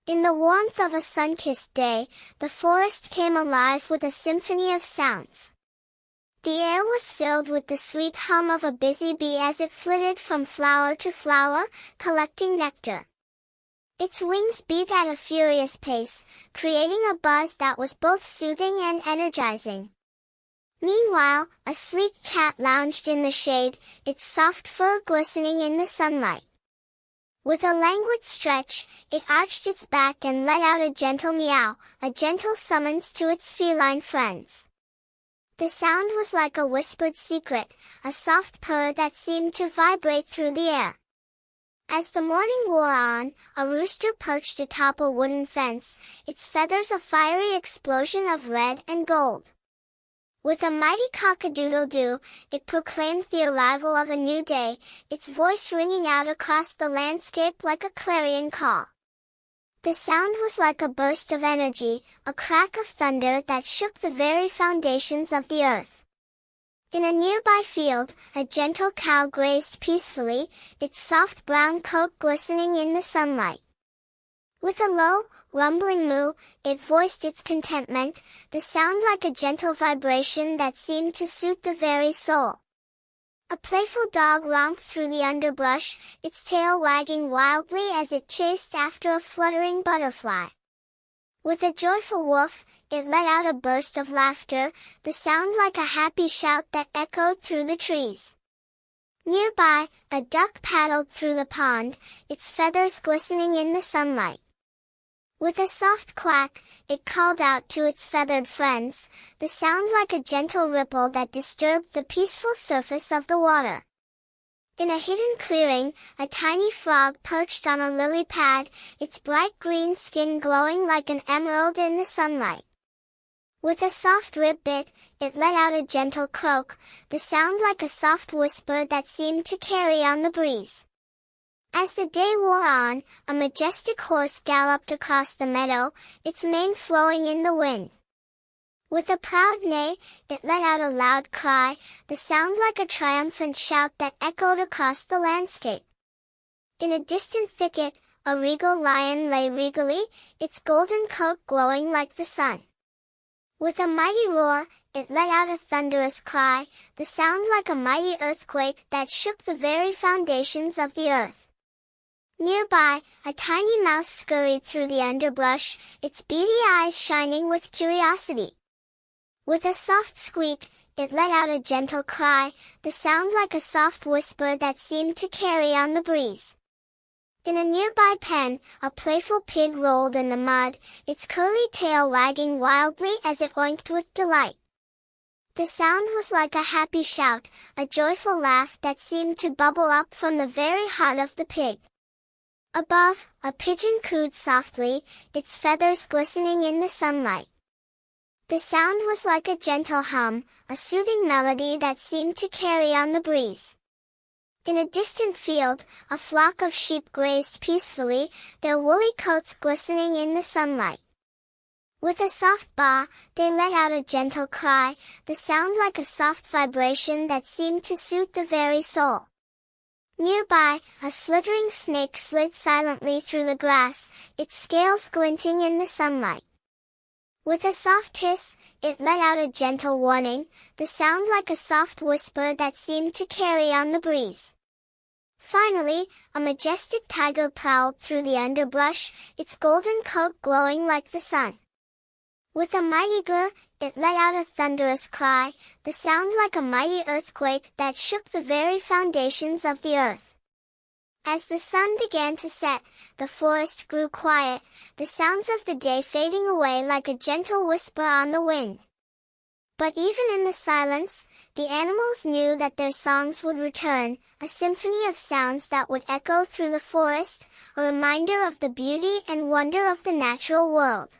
In the warmth of a sun-kissed day, the forest came alive with a symphony of sounds. The air was filled with the sweet hum of a busy bee as it flitted from flower to flower, collecting nectar. Its wings beat at a furious pace, creating a buzz that was both soothing and energizing. Meanwhile, a sleek cat lounged in the shade, its soft fur glistening in the sunlight. With a languid stretch, it arched its back and let out a gentle meow, a gentle summons to its feline friends. The sound was like a whispered secret, a soft purr that seemed to vibrate through the air. As the morning wore on, a rooster perched atop a wooden fence, its feathers a fiery explosion of red and gold. With a mighty cock-a-doodle-doo, it proclaimed the arrival of a new day, its voice ringing out across the landscape like a clarion call. The sound was like a burst of energy, a crack of thunder that shook the very foundations of the earth. In a nearby field, a gentle cow grazed peacefully, its soft brown coat glistening in the sunlight. With a low, rumbling moo, it voiced its contentment, the sound like a gentle vibration that seemed to soothe the very soul. A playful dog romped through the underbrush, its tail wagging wildly as it chased after a fluttering butterfly. With a joyful woof, it let out a burst of laughter, the sound like a happy shout that echoed through the trees. Nearby, a duck paddled through the pond, its feathers glistening in the sunlight. With a soft quack, it called out to its feathered friends, the sound like a gentle ripple that disturbed the peaceful surface of the water. In a hidden clearing, a tiny frog perched on a lily pad, its bright green skin glowing like an emerald in the sunlight. With a soft rib-bit, it let out a gentle croak, the sound like a soft whisper that seemed to carry on the breeze. As the day wore on, a majestic horse galloped across the meadow, its mane flowing in the wind. With a proud neigh, it let out a loud cry, the sound like a triumphant shout that echoed across the landscape. In a distant thicket, a regal lion lay regally, its golden coat glowing like the sun. With a mighty roar, it let out a thunderous cry, the sound like a mighty earthquake that shook the very foundations of the earth. Nearby, a tiny mouse scurried through the underbrush, its beady eyes shining with curiosity. With a soft squeak, it let out a gentle cry, the sound like a soft whisper that seemed to carry on the breeze. In a nearby pen, a playful pig rolled in the mud, its curly tail wagging wildly as it oinked with delight. The sound was like a happy shout, a joyful laugh that seemed to bubble up from the very heart of the pig. Above, a pigeon cooed softly, its feathers glistening in the sunlight. The sound was like a gentle hum, a soothing melody that seemed to carry on the breeze. In a distant field, a flock of sheep grazed peacefully, their woolly coats glistening in the sunlight. With a soft baa, they let out a gentle cry, the sound like a soft vibration that seemed to soothe the very soul. Nearby, a slithering snake slid silently through the grass, its scales glinting in the sunlight. With a soft hiss, it let out a gentle warning, the sound like a soft whisper that seemed to carry on the breeze. Finally, a majestic tiger prowled through the underbrush, its golden coat glowing like the sun. With a mighty grr, it let out a thunderous cry, the sound like a mighty earthquake that shook the very foundations of the earth. As the sun began to set, the forest grew quiet, the sounds of the day fading away like a gentle whisper on the wind. But even in the silence, the animals knew that their songs would return, a symphony of sounds that would echo through the forest, a reminder of the beauty and wonder of the natural world.